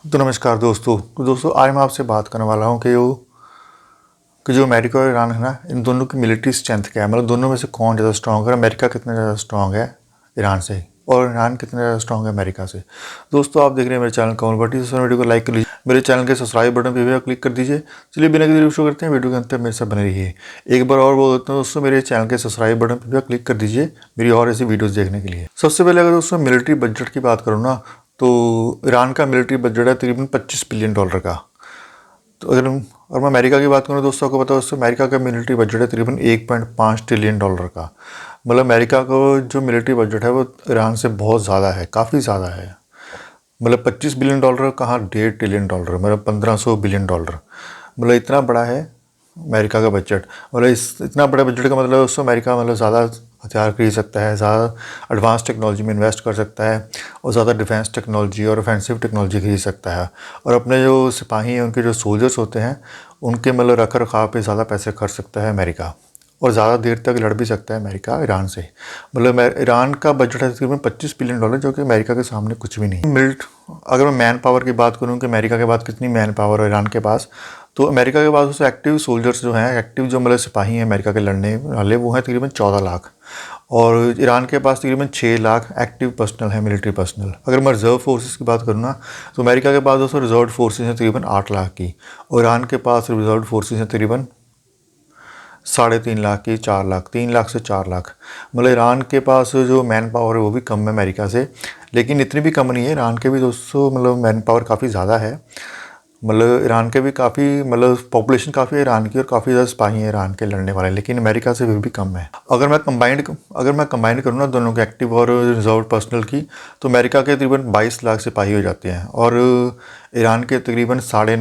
तो नमस्कार दोस्तों आज मैं आपसे बात करने वाला हूँ कि जो अमेरिका और ईरान है ना, इन दोनों की मिलिट्री स्ट्रेंथ क्या है। मतलब दोनों में से कौन ज़्यादा स्ट्रॉन्ग है, अमेरिका कितना ज़्यादा स्ट्रॉन्ग है ईरान से, और ईरान कितना ज़्यादा स्ट्रॉन्ग है अमेरिका से। दोस्तों आप देख रहे हैं मेरे चैनल कमल भट्टी। वीडियो को लाइक कर लीजिए, मेरे चैनल के सब्सक्राइब बटन पर भी क्लिक कर दीजिए। चलिए बिना किसी शुरू करते हैं, वीडियो के अंत तक मेरे साथ बने रहिए। एक बार और बोल देता हूँ दोस्तों, मेरे चैनल के सब्सक्राइब बटन पर भी क्लिक कर दीजिए मेरी और ऐसी वीडियोज़ देखने के लिए। सबसे पहले अगर दोस्तों मिलिट्री बजट की बात करूँ ना, तो ईरान का मिलिट्री बजट है तकरीबन $25 बिलियन का। तो अगर मैं अमेरिका की बात करूँ दोस्तों, आपको पता है दोस्तों अमेरिका का मिलिट्री बजट है तकरीबन $1.5 ट्रिलियन का। मतलब अमेरिका का जो मिलिट्री बजट है वो ईरान से बहुत ज़्यादा है, काफ़ी ज़्यादा है। मतलब $25 बिलियन कहाँ, $1.5 ट्रिलियन, मतलब $1500 बिलियन। मतलब इतना बड़ा है अमेरिका का बजट। मतलब इतना बड़ा बजट का मतलब दोस्तों अमेरिका मतलब ज़्यादा हथियार खरीद सकता है, ज़्यादा एडवांस टेक्नोलॉजी में इन्वेस्ट कर सकता है, और ज़्यादा डिफेंस टेक्नोलॉजी और ऑफेंसिव टेक्नोलॉजी खरीद सकता है। और अपने जो सिपाही हैं, उनके जो सोल्जर्स होते हैं, उनके मतलब रख रखाव पे ज़्यादा पैसे खर्च सकता है अमेरिका, और ज़्यादा देर तक लड़ भी सकता है अमेरिका ईरान से। मतलब ईरान का बजट है तकरीबन $25 बिलियन, जो कि अमेरिका के सामने कुछ भी नहीं। अगर मैं मैन पावर की बात करूँ कि अमेरिका के पास कितनी मैन पावर है ईरान के पास, तो अमेरिका के पास उसे एक्टिव सोल्जर्स जो हैं, एक्टिव जो मतलब सिपाही हैं अमेरिका के लड़ने वाले, वो हैं तकरीबन 14 लाख। और ईरान के पास तकरीबन 6 लाख एक्टिव पर्सनल है, मिलिट्री पर्सनल। अगर मैं रिजर्व फोर्सेस की बात करूँ ना, तो अमेरिका के पास दोस्तों रिजर्व फोर्सेस हैं तकरीबन 8 लाख की, और ईरान के पास रिजर्व फोर्सेस हैं तकरीबन 3.5 लाख की, 4 लाख, 3 लाख से 4 लाख। मतलब ईरान के पास जो मैन पावर है वो भी कम है अमेरिका से, लेकिन इतनी भी कम नहीं है। ईरान के भी दोस्तों मतलब मैन पावर काफ़ी ज़्यादा है। मतलब ईरान के भी काफ़ी मतलब पॉपुलेशन काफ़ी है ईरान की, और काफ़ी ज़्यादा सिपाही हैं ईरान के लड़ने वाले, लेकिन अमेरिका से फिर भी कम है। अगर मैं कंबाइंड करूँ ना दोनों के एक्टिव और रिजर्व पर्सनल की, तो अमेरिका के तकरीबन 22 लाख सिपाही हो जाते हैं, और ईरान के तकरीबन साढ़े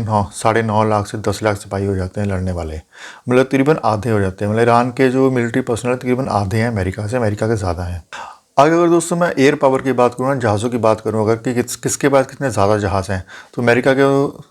नौ लाख से 10 लाख सिपाही हो जाते हैं लड़ने वाले। मतलब तकरीबन आधे हो जाते हैं। मतलब ईरान के जो मिलिट्री पर्सनल तकरीबन आधे हैं अमेरिका से, अमेरिका के ज़्यादा हैं। आगे अगर दोस्तों मैं एयर पावर की बात करूँ ना, जहाज़ों की बात करूँ अगर कि किसके पास कितने ज़्यादा जहाज़ हैं, तो अमेरिका के,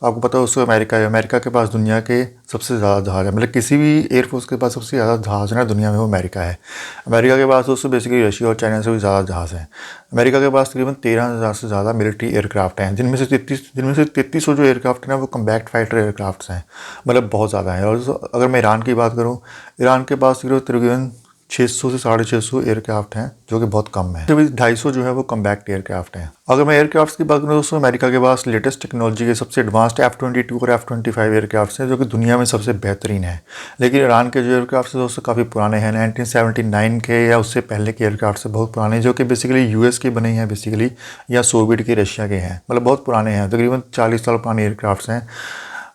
आपको पता है दोस्तों अमेरिका है, अमेरिका के पास दुनिया के सबसे ज़्यादा जहाज़ है। मतलब किसी भी एयरफोर्स के पास सबसे ज़्यादा जहाज़ है ना दुनिया में, वो अमेरिका है। अमेरिका के पास दोस्तों बेसिकली रशिया और चाइना से भी ज़्यादा जहाज़ हैं। अमेरिका के पास तकरीबन 13,000 से ज़्यादा मिलिट्री एयरक्राफ्ट हैं, जिनमें से 3300 जो एयरक्राफ्ट हैं वो कम्बैट फाइटर एयरक्राफ्ट हैं। मतलब बहुत ज़्यादा है। और अगर मैं ईरान की बात करूँ, ईरान के पास तकरीबन 600 से 650 एयरक्राफ्ट हैं, जो कि बहुत कम है। अभी 250 जो है वो कम्बैक्ट एयरक्राफ्ट हैं। अगर मैं एयरक्राफ्ट की बात करूँ दोस्तों, अमेरिका के पास लेटेस्ट टेक्नोलॉजी के सबसे एडवांस्ड F-22 और F-25 एयरक्राफ्ट हैं, जो कि दुनिया में सबसे बेहतरीन है। लेकिन ईरान के जो एयरक्राफ्ट हैं दोस्तों काफ़ी पुराने हैं, 1979 के या उससे पहले के एयरक्राफ्ट से बहुत पुराने, जो कि बेसिकली यूएस के बने हैं बेसिकली, या सोवियत के, रशिया के हैं। मतलब बहुत पुराने हैं, तकरीबन 40 साल पुराने एयरक्राफ्ट हैं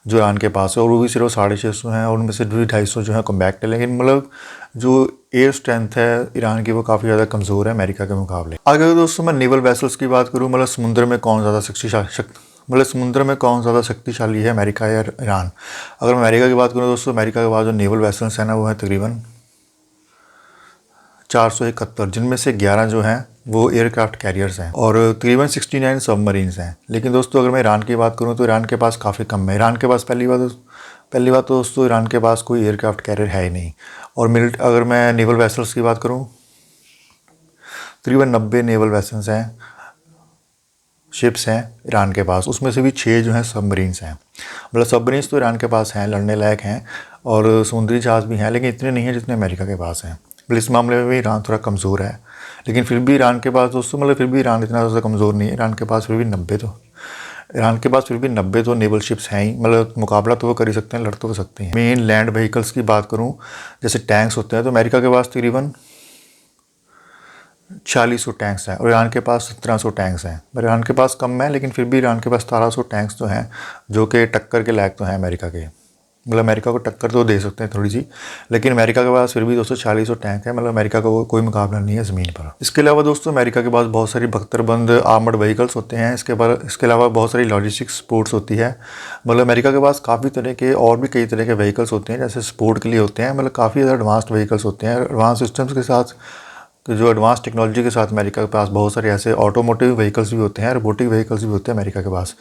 जो ईरान के पास है, और वो भी सिर्फ 650 हैं, और उनमें से 250 जो है कॉम्बैक्ट है। लेकिन मतलब जो एयर स्ट्रेंथ है ईरान की वो काफ़ी ज़्यादा कमज़ोर है अमेरिका के मुकाबले। अगर दोस्तों मैं नेवल वेसल्स की बात करूँ, मतलब समुद्र में कौन ज़्यादा शक्तिशाली है, अमेरिका या ईरान। अगर मैं अमेरिका की बात करूँ दोस्तों, अमेरिका के पास जो नेवल वेसल्स हैं ना, वो है तकरीबन 471, जिनमें से 11 जो हैं वो एयरक्राफ्ट कैरियर्स हैं, और तकरीबन 69 सबमरीन्स हैं। लेकिन दोस्तों अगर मैं ईरान की बात करूँ, तो ईरान के पास काफ़ी कम है। ईरान के पास पहली बात तो दोस्तों ईरान के पास कोई एयरक्राफ्ट कैरियर है ही नहीं। और अगर मैं नेवल वेसल्स की बात करूँ, तकरीबन 90 नेवल वेसल्स हैं, शिप्स हैं ईरान के पास, उसमें से भी 6 जो हैं सबमरीन्स हैं। मतलब सबमरीन्स तो ईरान के पास हैं, लड़ने लायक हैं, और समुद्री जहाज़ भी हैं, लेकिन इतने नहीं हैं जितने अमेरिका के पास हैं। इस मामले में भी ईरान थोड़ा कमज़ोर है। लेकिन फिर भी ईरान के पास दोस्तों मतलब फिर भी ईरान इतना ज़्यादा कमज़ोर नहीं है। ईरान के पास फिर भी 90 तो नेवल शिप्स हैं ही। मतलब मुकाबला तो वो कर ही सकते हैं, लड़ तो सकते हैं। मेन लैंड व्हीकल्स की बात करूँ, जैसे टैंक्स होते हैं, तो अमेरिका के पास तकरीबन 4600 टैंक्स हैं, और ईरान के पास 1700 टैंक्स हैं। पर ईरान के पास कम है, लेकिन फिर भी ईरान के पास 1700 टैंक्स तो हैं, जो कि टक्कर के लायक तो हैं अमेरिका के। मतलब अमेरिका को टक्कर तो दे सकते हैं थोड़ी सी, लेकिन अमेरिका के पास फिर भी 240 टैंक है। मतलब अमेरिका का कोई मुकाबला नहीं है ज़मीन पर। इसके अलावा दोस्तों अमेरिका के पास बहुत सारी बख्तरबंद आर्मर्ड व्हीकल्स होते हैं। इसके अलावा बहुत सारी लॉजिस्टिक्स सपोर्ट्स होती है। मतलब अमेरिका के पास काफ़ी तरह के और भी कई तरह के व्हीकल्स होते हैं, जैसे सपोर्ट के लिए होते हैं। मतलब काफ़ी ज़्यादा एडवांस्ड व्हीकल्स होते हैं, एडवांस सिस्टम्स के साथ कि जो एडवांस टेक्नोलॉजी के साथ अमेरिका के पास बहुत सारे ऐसे ऑटोमोटिव व्हीकल्स भी होते हैं, रोबोटिक व्हीकल्स भी होते हैं अमेरिका के पास।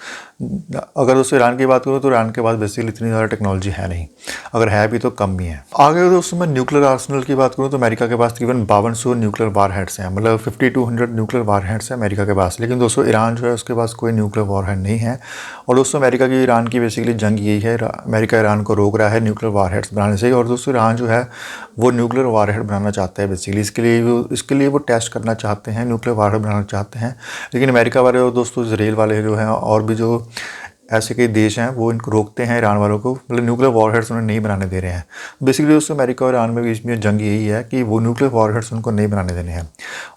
अगर दोस्तों ईरान की बात करूँ तो ईरान के पास बेसिकली इतनी ज़्यादा टेक्नोलॉजी है नहीं, अगर है भी तो कम ही है। आगे दोस्तों मैं न्यूक्लियर आर्सनल की बात करूँ तो अमेरिका के पास तकरीबन 5200 न्यूक्लियर वार हेड्स हैं, मतलब 5200 न्यूक्लियर वार हेड्स हैं अमेरिका के पास। लेकिन दोस्तों ईरान जो है उसके पास कोई न्यूक्लियर वार हेड नहीं है। और दोस्तों अमेरिका की ईरान की बेसिकली जंग यही है, अमेरिका ईरान को रोक रहा है न्यूक्लियर वार हेड्स बनाने से। और दोस्तों ईरान जो है वो न्यूक्लियर वार हेड बनाना चाहता है बेसिकली, इसके लिए वो टेस्ट करना चाहते हैं, न्यूक्लियर वार हेड बनाना चाहते हैं। लेकिन अमेरिका वाले और दोस्तों इसराइल वाले जो हैं और भी जो ऐसे कई देश हैं वो इनको रोकते हैं ईरान वालों को, मतलब न्यूक्लियर वॉरहेड्स उन्हें नहीं बनाने दे रहे हैं। बेसिकली दोस्तों अमेरिका और ईरान में बीच में जंग यही है कि वो न्यूक्लियर वॉरहेड्स उनको नहीं बनाने देने हैं।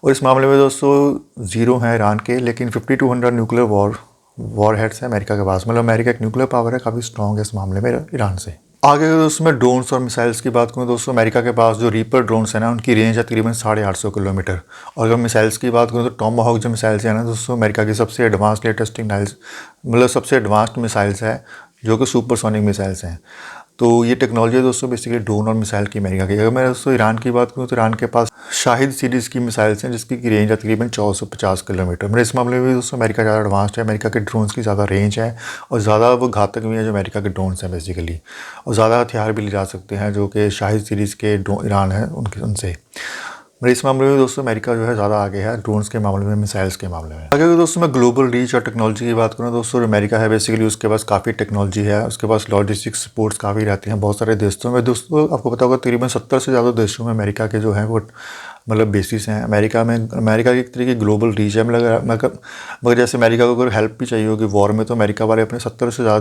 और इस मामले में दोस्तों ज़ीरो हैं ईरान के, लेकिन 5200 न्यूक्लियर वॉरहेड्स है अमेरिका के पास। मतलब अमेरिका एक न्यूक्लियर पावर है, काफ़ी स्ट्रॉन्ग है इस मामले में ईरान से। आगे अगर दोस्तों मैं ड्रोन्स और मिसाइल्स की बात करूँ दोस्तों अमेरिका के पास जो रीपर ड्रोन्स है ना उनकी रेंज है तकरीबन 850 किलोमीटर। और अगर मिसाइल्स की बात करूँ तो टॉमाहॉक जो मिसाइल्स है ना दोस्तों अमेरिका की सबसे एडवांस लेटेस्ट टेक्नोलॉजी, मतलब सबसे एडवांस्ड मिसाइल्स है जो कि सुपरसोनिक मिसाइल्स हैं। तो ये टेक्नोलॉजी है दोस्तों बेसिकली ड्रोन और मिसाइल की अमेरिका की। अगर मैं दोस्तों ईरान की बात करूँ तो ईरान के पास शाहिद सीरीज़ की मिसाइल्स हैं जिसकी रेंज है तकरीबन 1450 किलोमीटर। मतलब इस मामले में दोस्तों अमेरिका ज़्यादा एडवांस्ड है, अमेरिका के ड्रोन्स की ज़्यादा रेंज है और ज़्यादा वो घातक भी है जो अमेरिका के ड्रोन्स हैं बेसिकली। और ज़्यादा हथियार भी ले जा सकते हैं जो कि शाहिद सीरीज़ के ईरान है उनसे। मतलब इस मामले में दोस्तों अमेरिका जो है ज़्यादा आगे है ड्रोन्स के मामले में, मिसाइल्स के मामले में। अगर दोस्तों मैं ग्लोबल रीच और टेक्नोलॉजी की बात करूँ दोस्तों अमेरिका है बेसिकली उसके पास काफ़ी टेक्नोलॉजी है, उसके पास लॉजिस्टिक्स सपोर्ट्स काफ़ी रहते हैं बहुत सारे देशों में। दोस्तों आपको पता होगा तकरीबन 70 से ज़्यादा देशों में अमेरिका के जो हैं वो मतलब बेसिस हैं। अमेरिका की एक तरीके की ग्लोबल रीच है। मगर जैसे अमेरिका को अगर हेल्प भी चाहिए होगी वॉर में तो अमेरिका वाले अपने 70 से ज़्यादा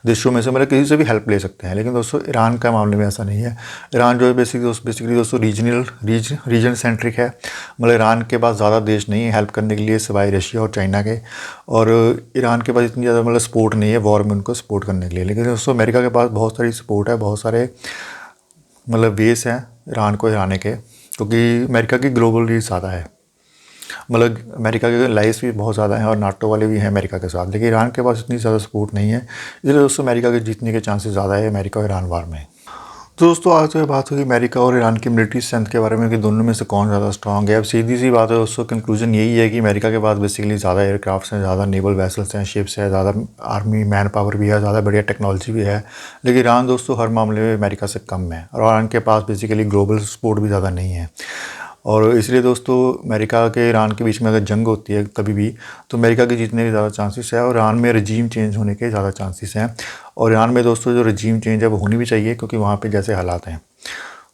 देशों में से मतलब किसी से भी हेल्प ले सकते हैं। लेकिन दोस्तों ईरान का मामले में ऐसा नहीं है। ईरान जो है बेसिकली दोस्तों रीजन सेंट्रिक है। मतलब ईरान के पास ज़्यादा देश नहीं है हेल्प करने के लिए सिवाय रशिया और चाइना के। और ईरान के पास इतनी ज़्यादा मतलब सपोर्ट नहीं है वॉर में उनको सपोर्ट करने के लिए। लेकिन दोस्तों अमेरिका के पास बहुत सारी सपोर्ट है, बहुत सारे मतलब वेस हैं ईरान को हराने के, क्योंकि अमेरिका की ग्लोबल रीच ज़्यादा है। मतलब अमेरिका के लाइस भी बहुत ज़्यादा हैं और नाटो वाले भी हैं अमेरिका के साथ, लेकिन ईरान के पास इतनी ज़्यादा सपोर्ट नहीं है। इसलिए दोस्तों अमेरिका के जीतने के चांसेस ज़्यादा है अमेरिका और ईरान वार में। तो दोस्तों आज जो बात होगी अमेरिका और ईरान की मिलिट्री स्ट्रेंथ के बारे में कि दोनों में से कौन ज़्यादा स्ट्रांग है। अब सीधी सी बात है दोस्तों, कंक्लूजन यही है कि अमेरिका के पास बेसिकली ज़्यादा एयरक्राफ्ट्स हैं, ज़्यादा नेवल वेसल्स हैं, शिप्स है, ज़्यादा आर्मी मैन पावर भी है, ज़्यादा बढ़िया टेक्नोलॉजी भी है। लेकिन ईरान दोस्तों हर मामले में अमेरिका से कम है और ईरान के पास बेसिकली ग्लोबल सपोर्ट भी ज़्यादा नहीं है। और इसलिए दोस्तों अमेरिका के ईरान के बीच में अगर जंग होती है कभी भी तो अमेरिका के जीतने के ज़्यादा चांसेस है और ईरान में रजीम चेंज होने के ज़्यादा चांसेस हैं। और ईरान में दोस्तों जो रजीम चेंज है वो होनी भी चाहिए, क्योंकि वहाँ पे जैसे हालात हैं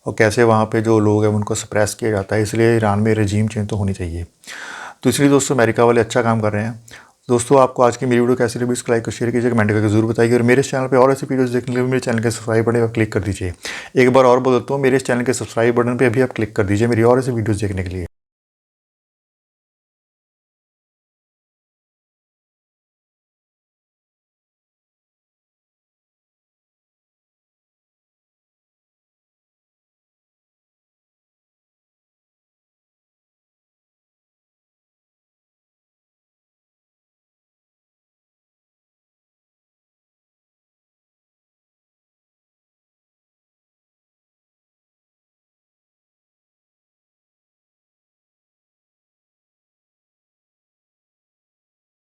और कैसे वहाँ पे जो लोग हैं उनको सप्रेस किया जाता है, इसलिए ईरान में रजीम चेंज तो होनी चाहिए। तो इसलिए दोस्तों अमेरिका वाले अच्छा काम कर रहे हैं। दोस्तों आपको आज की मेरी वीडियो कैसी लगी इसको लाइक और शेयर कीजिए, कमेंट करके जरूर बताइए। और मेरे इस चैनल पे और ऐसी वीडियोस देखने के लिए मेरे चैनल के सब्सक्राइब बटन पर क्लिक कर दीजिए। एक बार और बोल देता हूँ, मेरे इस चैनल के सब्सक्राइब बटन पे अभी आप क्लिक कर दीजिए मेरी और ऐसी वीडियोस देखने के लिए।